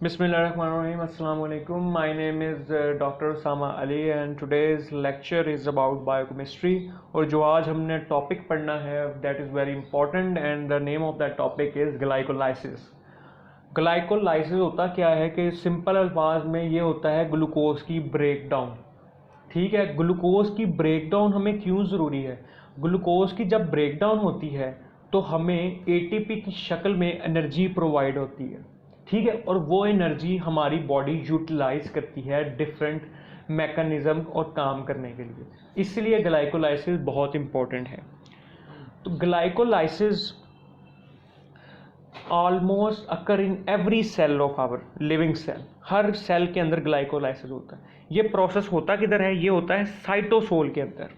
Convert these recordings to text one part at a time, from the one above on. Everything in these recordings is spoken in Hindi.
Bismillahirrahmanirrahim. Assalamu alaikum. My name is Dr. Osama Ali and today's lecture is about biochemistry. और जो आज हमने टॉपिक पढ़ना है that is very important and the name of that topic is glycolysis. Glycolysis होता क्या है कि सिंपल अल्फाज में ये होता है ग्लूकोज की ब्रेकडाउन। ठीक है, ग्लूकोज की ब्रेकडाउन हमें क्यों ज़रूरी है? ग्लूकोज की जब ब्रेकडाउन होती है तो हमें एटीपी की शक्ल में एनर्जी प्रोवाइड होती है। ठीक है, और वो एनर्जी हमारी बॉडी यूटिलाइज करती है डिफरेंट मैकेनिज्म और काम करने के लिए, इसलिए ग्लाइकोलाइसिस बहुत इंपॉर्टेंट है। तो glycolysis almost occur in every cell of our living cell. हर सेल के अंदर ग्लाइकोलाइसिस होता है। ये प्रोसेस होता किधर है? ये होता है साइटोसोल के अंदर।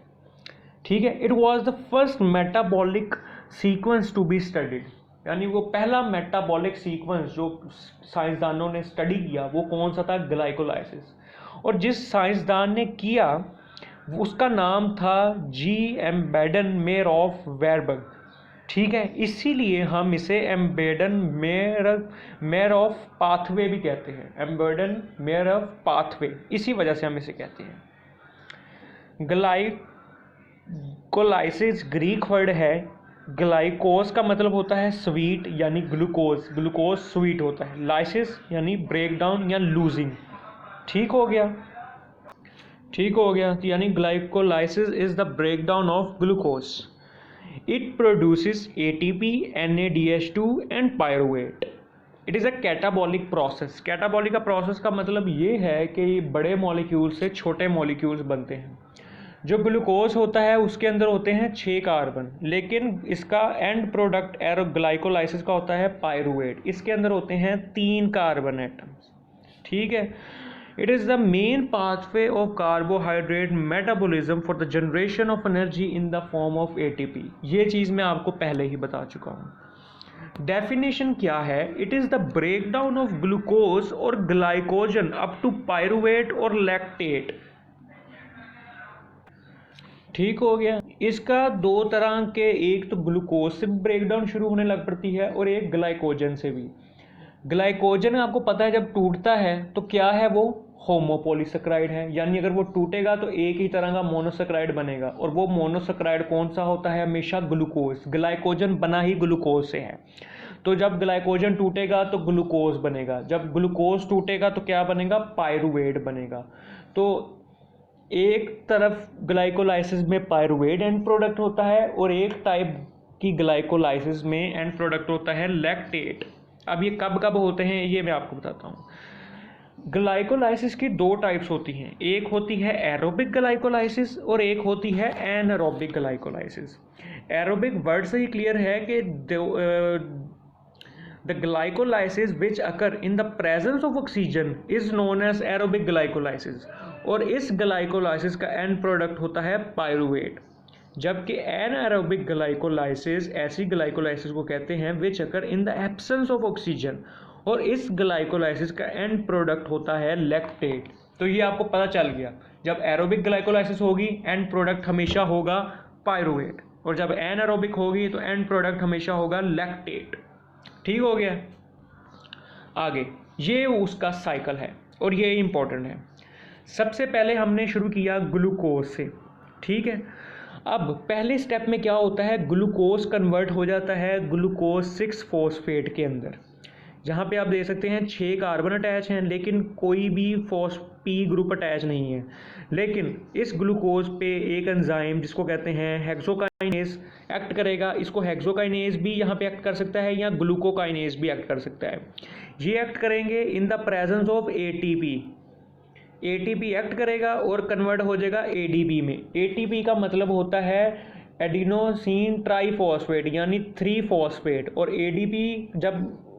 ठीक है, it was the first metabolic sequence to be studied, यानी वो पहला मेटाबॉलिक सीक्वेंस जो साइंसदानों ने स्टडी किया वो कौन सा था? ग्लाइकोलाइसिस। और जिस साइंसदान ने किया उसका नाम था जी एम्बेडन मेयर ऑफ वेरबर्ग। ठीक है, इसीलिए हम इसे एम्बेडन मेयर ऑफ पाथवे भी कहते हैं। एम्बेडन मेयर ऑफ पाथवे, इसी वजह से हम इसे कहते हैं। ग्लाइकोलाइसिस ग्रीक वर्ड है। ग्लाइकोस का मतलब होता है स्वीट, यानी ग्लूकोज। ग्लूकोज स्वीट होता है। लाइसिस यानी ब्रेकडाउन या लूजिंग। ठीक हो गया, ठीक हो गया। यानी glycolysis is the breakdown of glucose. It produces ATP, NADH2 and pyruvate. It is a catabolic process. Catabolic का प्रोसेस का मतलब ये है कि बड़े मॉलिक्यूल से छोटे मॉलिक्यूल्स बनते हैं। जो ग्लूकोज होता है उसके अंदर होते हैं 6 कार्बन, लेकिन इसका एंड प्रोडक्ट ग्लाइकोलाइसिस का होता है पायरुवेट। इसके अंदर होते हैं 3 कार्बन एटम्स। ठीक है, it is the main pathway of carbohydrate metabolism for the generation of energy in the form of ATP। ये चीज़ मैं आपको पहले ही बता चुका हूँ। डेफिनेशन क्या है? It is the breakdown of glucose और ग्लाइकोजन अप टू पायरुवेट और लैक्टेट। ठीक हो गया। इसका 2 तरह के, एक तो ग्लूकोज से ब्रेकडाउन शुरू होने लग पड़ती है और एक ग्लाइकोजन से भी। ग्लाइकोजन आपको पता है जब टूटता है तो क्या है? वो होमोपॉलीसेकेराइड है, यानी अगर वो टूटेगा तो एक ही तरह का मोनोसेकेराइड बनेगा, और वो मोनोसेकेराइड कौन सा होता है? हमेशा ग्लूकोज। ग्लाइकोजन बना ही ग्लूकोज से है, तो जब ग्लाइकोजन टूटेगा तो ग्लूकोज बनेगा। जब ग्लूकोज टूटेगा तो क्या बनेगा? पायरुवेट बनेगा। तो एक तरफ ग्लाइकोलाइसिस में पायरुवेट एंड प्रोडक्ट होता है और एक टाइप की ग्लाइकोलाइसिस में एंड प्रोडक्ट होता है लैक्टेट। अब ये कब कब होते हैं ये मैं आपको बताता हूँ। ग्लाइकोलाइसिस की 2 टाइप्स होती हैं। एक होती है एरोबिक ग्लाइकोलाइसिस और एक होती है एनारोबिक ग्लाइकोलाइसिस। एरोबिक वर्ड से ही क्लियर है कि the glycolysis which occur in the presence of oxygen is known as aerobic glycolysis, और इस ग्लाइकोलाइसिस का एंड प्रोडक्ट होता है पायरुवेट। जबकि एनारोबिक ग्लाइकोलाइसिस ऐसी ग्लाइकोलाइसिस को कहते हैं which occur in the absence of oxygen, और इस ग्लाइकोलाइसिस का एंड प्रोडक्ट होता है लैक्टेट। तो ये आपको पता चल गया, जब एरोबिक ग्लाइकोलाइसिस होगी एंड प्रोडक्ट हमेशा होगा पायरुवेट, और जब एनारोबिक होगी तो एंड प्रोडक्ट हमेशा होगा लैक्टेट। ठीक हो गया। आगे ये उसका साइकिल है और ये इंपॉर्टेंट है। सबसे पहले हमने शुरू किया ग्लूकोज से। ठीक है, अब पहले स्टेप में क्या होता है? ग्लूकोज कन्वर्ट हो जाता है ग्लूकोज 6 फॉस्फेट के अंदर। जहाँ पे आप देख सकते हैं 6 कार्बन अटैच हैं, लेकिन कोई भी P ग्रुप अटैच नहीं है। लेकिन इस ग्लूकोज पे एक एंजाइम जिसको कहते हैं हेक्सोकाइनेज एक्ट करेगा। इसको हेक्सोकाइनेज भी यहाँ पे एक्ट कर सकता है या ग्लूकोकाइनेज भी एक्ट कर सकता है। ये एक्ट करेंगे इन the presence of ATP। ATP act करेगा और कन्वर्ट हो जाएगा ADP में। ATP का मतलब होता है एडिनोसिन ट्राइफॉस्फेट, यानी 3 फॉस्फेट, और ADP जब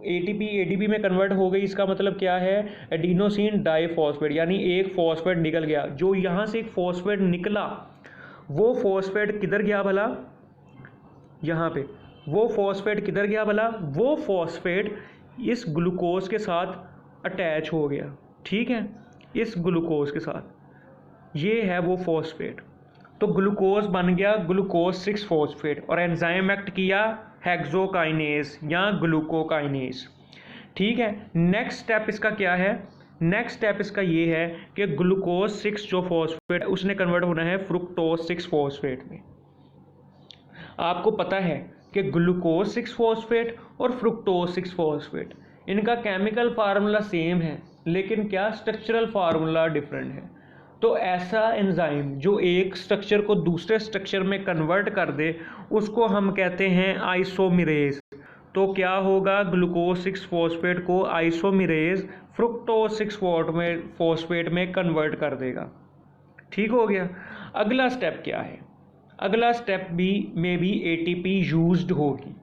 ATP में कन्वर्ट हो गई, इसका मतलब क्या है? एडिनोसिन डाइफॉस्फेट, यानी एक फॉस्फेट निकल गया। जो यहाँ से एक फॉस्फेट निकला वो फॉस्फेट किधर गया भला? यहाँ पे वो फॉस्फेट किधर गया भला? वो फॉस्फेट इस ग्लूकोज के साथ अटैच हो गया। ठीक है, इस ग्लूकोज के साथ ये है वो फॉस्फेट। तो ग्लूकोज बन गया ग्लूकोज 6 फॉस्फेट, और एंजाइम एक्ट किया हेक्सोकाइनेज या ग्लूकोकाइनेज। ठीक है, नेक्स्ट स्टेप इसका क्या है? नेक्स्ट स्टेप इसका ये है कि ग्लूकोज 6 जो फॉस्फेट है उसने कन्वर्ट होना है फ्रुक्टोज 6 फॉस्फेट में। आपको पता है कि ग्लूकोज 6 फॉस्फेट और फ्रुक्टोज 6 फॉस्फेट इनका केमिकल फार्मूला सेम है, लेकिन क्या स्ट्रक्चरल फार्मूला डिफरेंट है। तो ऐसा एंजाइम जो एक स्ट्रक्चर को दूसरे स्ट्रक्चर में कन्वर्ट कर दे उसको हम कहते हैं आइसोमेरेज। तो क्या होगा, ग्लूकोज 6 फॉस्फेट को आइसोमेरेज फ्रुक्टोज 6 फॉस्फेट में कन्वर्ट कर देगा। ठीक हो गया। अगला स्टेप क्या है? अगला स्टेप में भी एटीपी यूज्ड होगी।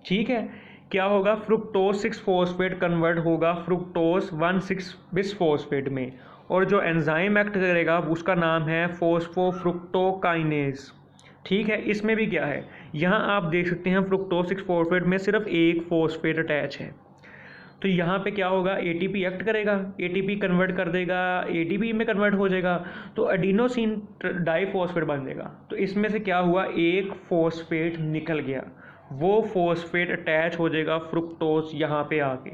ठीक है, क्या होगा, फ्रुक्टोज 6 फॉस्फेट कन्वर्ट होगा फ्रुक्टोज 1,6 बिसफॉस्फेट में, और जो एंजाइम एक्ट करेगा उसका नाम है फॉस्फोफ्रुक्टोकाइनेज। ठीक है, इसमें भी क्या है, यहाँ आप देख सकते हैं फ्रुक्टोज 6 फॉस्फेट में सिर्फ एक फॉस्फेट अटैच है। तो यहाँ पे क्या होगा, एटीपी एक्ट करेगा, एटीपी कन्वर्ट कर देगा, एटीपी में कन्वर्ट हो जाएगा तो एडिनोसिन डाइफॉस्फेट बन जाएगा। तो इसमें से क्या हुआ, एक फॉस्फेट निकल गया, वो फॉस्फेट अटैच हो जाएगा फ्रुक्टोज यहाँ पे आके।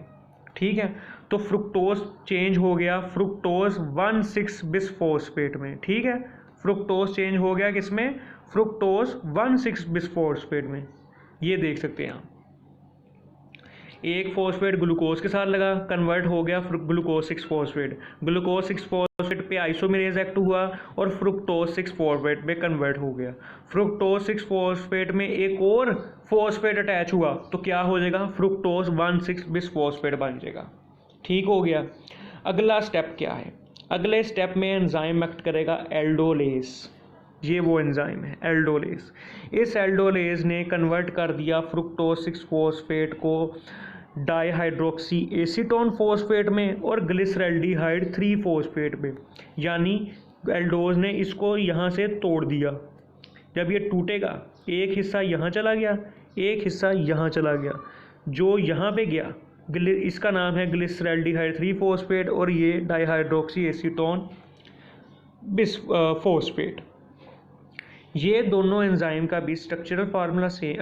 ठीक है, तो फ्रुक्टोज चेंज हो गया फ्रुक्टोज 1,6 बिसफॉस्फेट में। ठीक है, फ्रुक्टोज चेंज हो गया किसमें, फ्रुक्टोज 1,6 बिसफॉस्फेट में। ये देख सकते हैं आप, एक फॉस्फेट ग्लूकोज के साथ लगा, कन्वर्ट हो गया ग्लूकोज 6 फॉस्फेट। ग्लूकोज 6 फॉस्फेट पे आइसोमेरेज एक्ट हुआ और फ्रुक्टोज 6 फॉस्फेट में कन्वर्ट हो गया। फ्रुक्टोज 6 फॉस्फेट में एक और फॉस्फेट अटैच हुआ तो क्या हो जाएगा, फ्रुक्टोज 1,6 बिसफॉस्फेट बन जाएगा। ठीक हो गया। अगला स्टेप क्या है, अगले स्टेप में एंजाइम एक्ट करेगा एल्डोलेज। ये वो एंजाइम है एल्डोलेज। इस एल्डोलेज ने कन्वर्ट कर दिया फ्रुक्टोज 6 फॉस्फेट को डाईहाइड्रोक्सी एसीटोन फॉस्फेट में और ग्लिसरैल्डिहाइड 3 फॉस्फेट में। यानी एल्डोज ने इसको यहाँ से तोड़ दिया। जब ये टूटेगा एक हिस्सा यहाँ चला गया, एक हिस्सा यहाँ चला गया। जो यहाँ पे गया इसका नाम है ग्लिसरैल्डिहाइड 3 फॉस्फेट और ये डाईहाइड्रोक्सी एसीटोन फॉस्फेट। ये दोनों एंजाइम का भी स्ट्रक्चरल फार्मूला से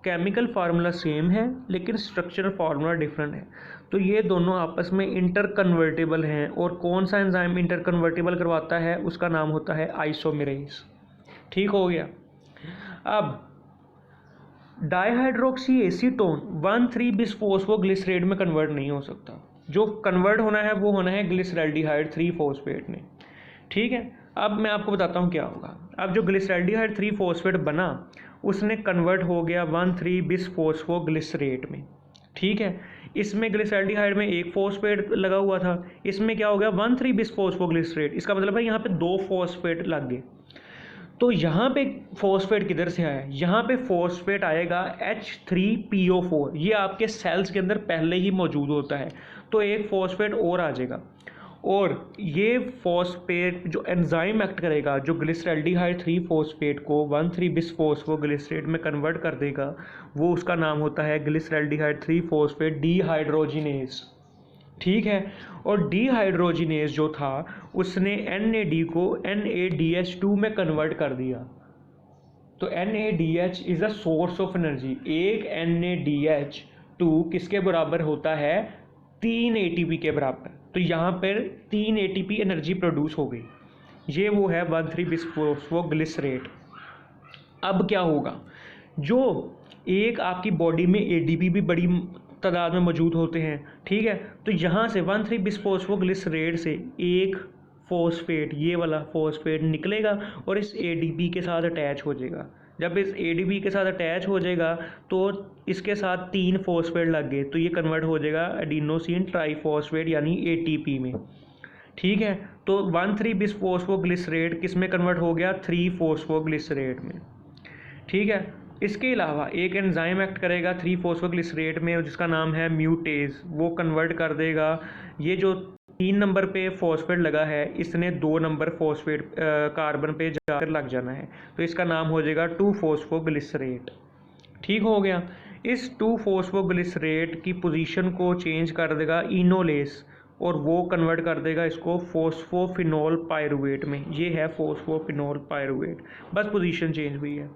केमिकल फार्मूला सेम है, लेकिन स्ट्रक्चरल फार्मूला डिफरेंट है। तो ये दोनों आपस में इंटरकन्वर्टेबल हैं, और कौन सा एंजाइम इंटरकन्वर्टेबल करवाता है उसका नाम होता है आइसोमेरेज। ठीक हो गया। अब डाईहाइड्रोक्सी एसीटोन 1,3 बिसफॉस्फोग्लिसरेट में कन्वर्ट नहीं हो सकता, जो कन्वर्ट होना है वो होना है ग्लिसरैल्डिहाइड 3 फॉस्फेट में। ठीक है, अब मैं आपको बताता हूँ क्या होगा। अब जो ग्लिसरैल्डिहाइड 3 फॉस्फेट बना उसने कन्वर्ट हो गया 1,3 बिसफॉस्फोग्लिसरेट में। ठीक है, इसमें ग्लिसरैल्डिहाइड में एक फॉस्फेट लगा हुआ था, इसमें क्या हो गया 1,3 बिसफॉस्फोग्लिसरेट। इसका मतलब है यहाँ पे 2 फॉस्फेट लग गए। तो यहाँ पे फॉस्फेट किधर से आया, यहाँ पे फॉस्फेट आएगा H3PO4। ये आपके सेल्स के अंदर पहले ही मौजूद होता है, तो एक फॉस्फेट और आ जाएगा। और ये फॉस्फेट जो एंजाइम एक्ट करेगा, जो ग्लिसरैल्डिहाइड 3 फॉस्फेट को 1,3 बिसफॉस्फोग्लिसरेट में कन्वर्ट कर देगा, वो उसका नाम होता है ग्लिसरैल्डिहाइड 3 फॉस्फेट डीहाइड्रोजिनेज। ठीक है, और डीहाइड्रोजिनेज जो था उसने NAD को NADH2 में कन्वर्ट कर दिया। तो NADH is a source of energy. एक NADH2 किसके बराबर होता है, 3 ATP के बराबर। तो यहाँ पर 3 ATP एनर्जी प्रोड्यूस हो गई। ये वो है 1,3 बिसफॉस्फोग्लिसरेट। अब क्या होगा, जो एक आपकी बॉडी में ADP भी बड़ी तादाद में मौजूद होते हैं। ठीक है, तो यहाँ से 1,3 बिसफॉस्फोग्लिसरेट से एक फॉस्फेट, ये वाला फॉस्फेट निकलेगा और इस ADP के साथ अटैच हो जाएगा। जब इस ADP के साथ अटैच हो जाएगा तो इसके साथ 3 फॉस्फेट लग गए, तो ये कन्वर्ट हो जाएगा एडिनोसिन ट्राइफॉस्फेट यानी ATP में। ठीक है, तो 1,3 बिसफॉस्फोग्लिसरेट किस में कन्वर्ट हो गया, 3 फॉस्फोग्लिसरेट में। ठीक है, इसके अलावा एक एंजाइम एक्ट करेगा 3 फॉस्फोग्लिसरेट में जिसका नाम है म्यूटेज। वो कन्वर्ट कर देगा, ये जो 3 नंबर पे फॉस्फेट लगा है इसने 2 नंबर फॉस्फेट कार्बन पे जाकर लग जाना है, तो इसका नाम हो जाएगा 2 फॉस्फोग्लिसरेट। ठीक हो गया। इस 2 फॉस्फोग्लिसरेट की पोजीशन को चेंज कर देगा इनोलेस, और वो कन्वर्ट कर देगा इसको फॉस्फोफिनोल पायरुवेट में। ये है फॉस्फोफिनोल पायरुवेट, बस पोजीशन चेंज हुई है।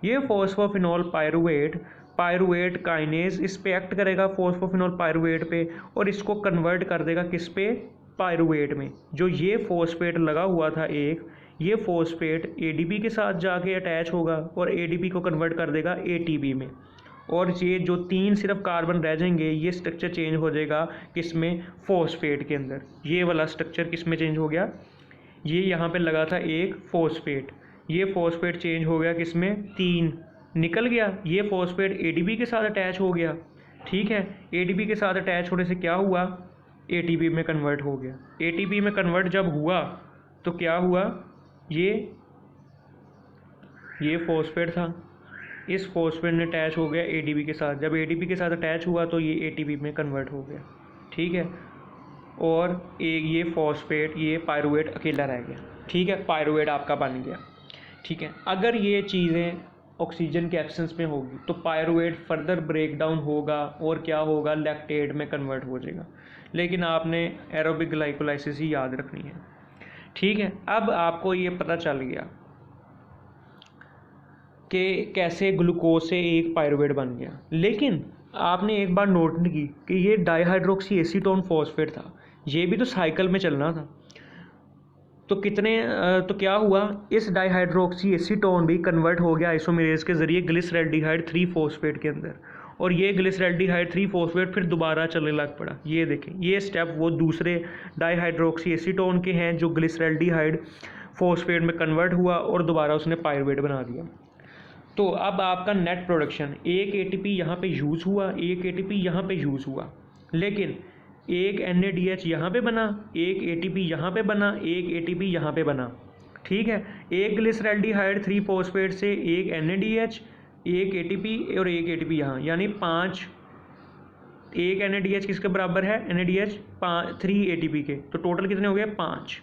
ये फॉस्फोफिनोल पायरुवेट पायरुवेट काइनेज इस पे एक्ट करेगा फॉस्फोफिनोल पायरुवेट पे, और इसको कन्वर्ट कर देगा किस पे, पायरुवेट में। जो ये फॉस्फेट लगा हुआ था एक, ये फॉस्फेट एडीपी के साथ जाके अटैच होगा और एडीपी को कन्वर्ट कर देगा एटीपी में, और ये जो 3 सिर्फ कार्बन रह जाएंगे ये स्ट्रक्चर चेंज हो जाएगा किस में, फॉस्फेट के अंदर। ये वाला स्ट्रक्चर किस में चेंज हो गया, ये यहाँ पे लगा था एक फॉस्फेट, ये फॉस्फेट चेंज हो गया किस में, 3 निकल गया, ये फॉस्फेट एडीपी के साथ अटैच हो गया। ठीक है, एडीपी के साथ अटैच होने से क्या हुआ, एटीपी में कन्वर्ट हो गया। एटीपी में कन्वर्ट जब हुआ तो क्या हुआ, ये फॉस्फेट था, इस फॉस्फेट ने अटैच हो गया एडीपी के साथ, जब एडीपी के साथ अटैच हुआ तो ये एटीपी में कन्वर्ट हो गया। ठीक है, और एक ये फॉस्फेट, ये पायरुवेट अकेला रह गया। ठीक है, पायरुवेट आपका बन गया। ठीक है, अगर ये चीज़ें ऑक्सीजन के एब्सेंस में होगी तो पायरुवेट फर्दर ब्रेक डाउन होगा और क्या होगा, लैक्टेट में कन्वर्ट हो जाएगा। लेकिन आपने एरोबिक ग्लाइकोलाइसिस ही याद रखनी है। ठीक है, अब आपको ये पता चल गया कि कैसे ग्लूकोज से एक पायरुवेट बन गया। लेकिन आपने एक बार नोट नहीं की कि ये डाइहाइड्रोक्सी एसीटोन फॉस्फेट था, ये भी तो साइकिल में चलना था। तो क्या हुआ, इस डाइहाइड्रोक्सी एसीटोन भी कन्वर्ट हो गया आइसोमेरेज के जरिए ग्लिसरैल्डिहाइड 3 फॉस्फेट के अंदर, और ये ग्लिसरैल्डिहाइड 3 फॉस्फेट फिर दोबारा चलने लग पड़ा। ये देखें, ये स्टेप वो दूसरे डाइहाइड्रोक्सी एसीटोन के हैं जो ग्लिसरैल्डिहाइड फॉस्फेट में कन्वर्ट हुआ और दोबारा उसने पायरुवेट बना दिया। तो अब आपका नेट प्रोडक्शन, एक एटीपी यहाँ पे यूज़ हुआ, एक एटीपी यहाँ पे यूज़ हुआ, लेकिन एक NADH यहाँ पे बना, एक एटीपी यहाँ पे बना, एक एटीपी यहाँ पे बना। ठीक है, एक ग्लिसरैल्डिहाइड 3 फॉस्फेट से एक NADH, एक एटीपी और एक एटीपी यहाँ, यानी 5। एक NADH किसके बराबर है, NADH 3 एटीपी के, तो टोटल कितने हो गए, 5।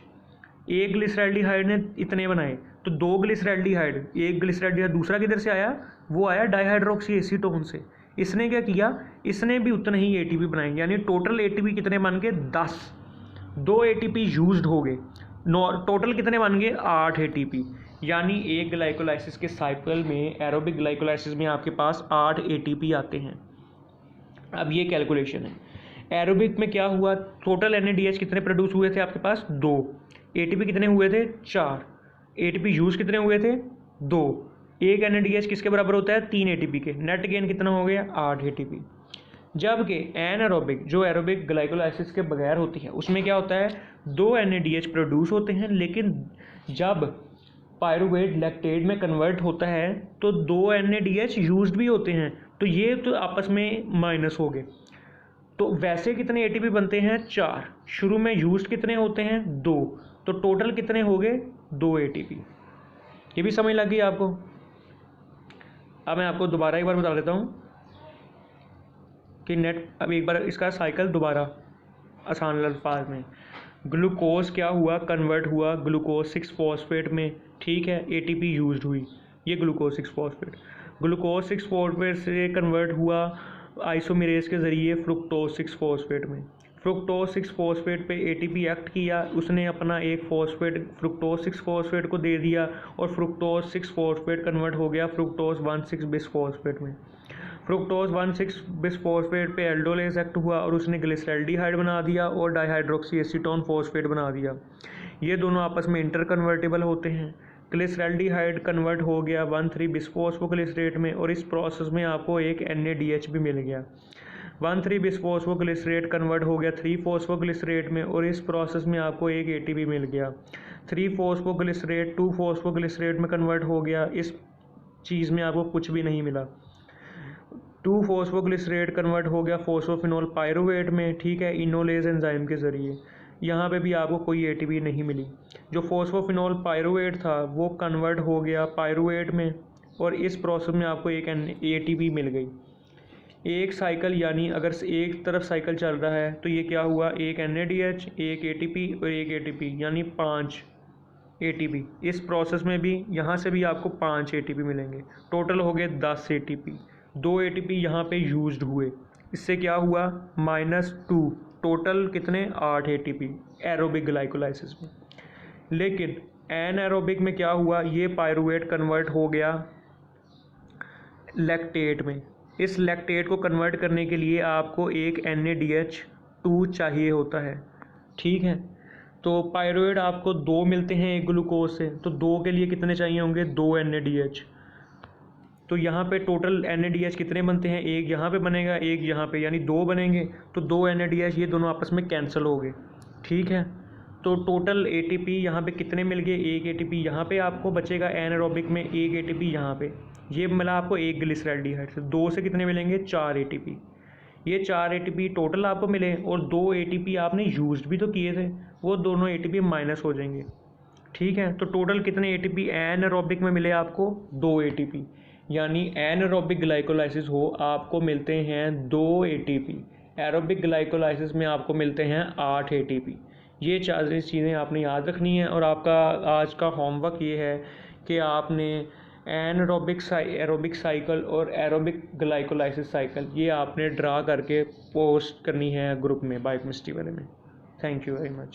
एक ग्लिसरैल्डिहाइड ने इतने बनाए तो 2 ग्लिसरैल्डिहाइड, एक ग्लिसरैल्डिहाइड दूसरा किधर से आया, वो आया डाइहाइड्रोक्सी एसीटोन से। इसने क्या किया, इसने भी उतने ही एटीपी बनाए, यानी टोटल एटीपी कितने बन गए, 10। 2 एटीपी यूज्ड हो गए, टोटल कितने बन गए, 8 एटीपी। यानी एक ग्लाइकोलाइसिस के साइकिल में, एरोबिक ग्लाइकोलाइसिस में आपके पास 8 एटीपी आते हैं। अब ये कैलकुलेशन है। एरोबिक में क्या हुआ, टोटल NADH कितने प्रोड्यूस हुए थे आपके पास, 2। एटीपी कितने हुए थे, 4। एटीपी यूज कितने हुए थे, 2। एक NADH किसके बराबर होता है, 3 एटीपी के। नेट गेन कितना हो गया, 8 एटीपी। जबकि एनारोबिक, जो एरोबिक ग्लाइकोलाइसिस के बगैर होती है, उसमें क्या होता है, 2 NADH प्रोड्यूस होते हैं, लेकिन जब पायरुवेट लैक्टेट में कन्वर्ट होता है तो 2 NADH यूज्ड भी होते हैं, तो ये तो आपस में माइनस हो गए। तो वैसे कितने एटीपी बनते हैं, 4। शुरू में यूज्ड कितने होते हैं, 2, तो टोटल कितने हो गए, 2 एटीपी। ये भी समझ लग गई आपको। अब मैं आपको दोबारा एक बार बता देता हूँ कि नेट, अब एक बार इसका साइकिल दोबारा आसान अल्फाज में। ग्लूकोज क्या हुआ, कन्वर्ट हुआ ग्लूकोज 6 फॉस्फेट में। ठीक है, एटीपी यूज्ड हुई, ये ग्लूकोज 6 फॉस्फेट। ग्लूकोज 6 फॉस्फेट से कन्वर्ट हुआ आइसोमेरेज के ज़रिए फ्रुक्टोज 6 फॉस्फेट में। फ्रुक्टोज 6 फॉस्फेट पे एटीपी एक्ट किया, उसने अपना एक फॉस्फेट फ्रुक्टोज 6 फॉस्फेट को दे दिया और फ्रुक्टोज 6 फॉस्फेट कन्वर्ट हो गया फ्रुक्टोज 1,6 बिस फॉस्फेट में। फ्रुक्टोज 1,6 बिस फॉस्फेट पे एल्डोलेज एक्ट हुआ और उसने ग्लिसरैल्डिहाइड बना दिया और डाइहाइड्रोक्सी एसीटोन फॉस्फेट बना दिया। ये दोनों आपस में इंटर कन्वर्टेबल होते हैं। ग्लिसरैल्डिहाइड कन्वर्ट हो गया 1,3 बिस्फोस्फोग्लिसरेट में और इस प्रोसेस में आपको एक NADH भी मिल गया। 1,3 बिस्फोस्फोग्लिसरेट कन्वर्ट हो गया 3 फॉस्फोग्लिसरेट में और इस प्रोसेस में आपको एक ATP मिल गया। 3 फॉस्फोग्लिसरेट 2 फॉस्फोग्लिसरेट में कन्वर्ट हो गया, इस चीज़ में आपको कुछ भी नहीं मिला। 2 फॉस्फोग्लिसरेट कन्वर्ट हो गया फॉस्फोफिनोल पायरुवेट में। ठीक है, इनोलेज एंजाइम के ज़रिए। यहाँ पे भी आपको कोई ATP नहीं मिली। जो फॉस्फोफिनोल पायरुवेट था वो कन्वर्ट हो गया पायरुवेट में और इस प्रोसेस में आपको एक ATP मिल गई। एक साइकिल, यानी अगर एक तरफ साइकिल चल रहा है तो ये क्या हुआ, एक NADH, एक ATP और एक ATP, यानी 5 ATP। इस प्रोसेस में भी यहाँ से भी आपको 5 ATP मिलेंगे। टोटल हो गए 10 ATP। 2 ATP यहाँ पे यूज्ड हुए, इससे क्या हुआ, -2। टोटल कितने, 8 ATP एरोबिक ग्लाइकोलाइसिस में। लेकिन एनारोबिक में क्या हुआ, ये पायरुवेट कन्वर्ट हो गया लैक्टेट में। इस लैक्टेट को कन्वर्ट करने के लिए आपको एक NADH2 चाहिए होता है, ठीक है। तो पायरुवेट आपको 2 मिलते हैं एक ग्लूकोज से, तो 2 के लिए कितने चाहिए होंगे, 2 NADH। तो यहाँ पे टोटल NADH कितने बनते हैं, एक यहाँ पे बनेगा, एक यहाँ पे, यानी 2 बनेंगे। तो 2 NADH ये दोनों आपस में कैंसिल हो गए, ठीक है। तो टोटल ATP यहाँ पे कितने मिल गए, एक ATP यहाँ पे आपको बचेगा एनारोबिक में, एक ATP यहाँ पे, ये मिला आपको एक ग्लिसरॉल्डिहाइड से। 2 से कितने मिलेंगे, 4 ATP। ये 4 ATP टोटल आपको मिले, और 2 ATP आपने यूज्ड भी तो किए थे, वो दोनों ATP माइनस हो जाएंगे, ठीक है। तो टोटल कितने ATP एनारोबिक में मिले आपको, 2 ATP, यानी एनारोबिक ग्लाइकोलाइसिस हो आपको मिलते हैं 2 ATP, एरोबिक ग्लाइकोलाइसिस में आपको मिलते हैं 8 ATP। ये 4 चीज़ें आपने याद रखनी है। और आपका आज का होमवर्क ये है कि आपने एरोबिक साइकिल और एरोबिक ग्लाइकोलाइसिस साइकिल ये आपने ड्रा करके पोस्ट करनी है ग्रुप में, बायोकेमिस्ट्री वाले में। Thank you very much.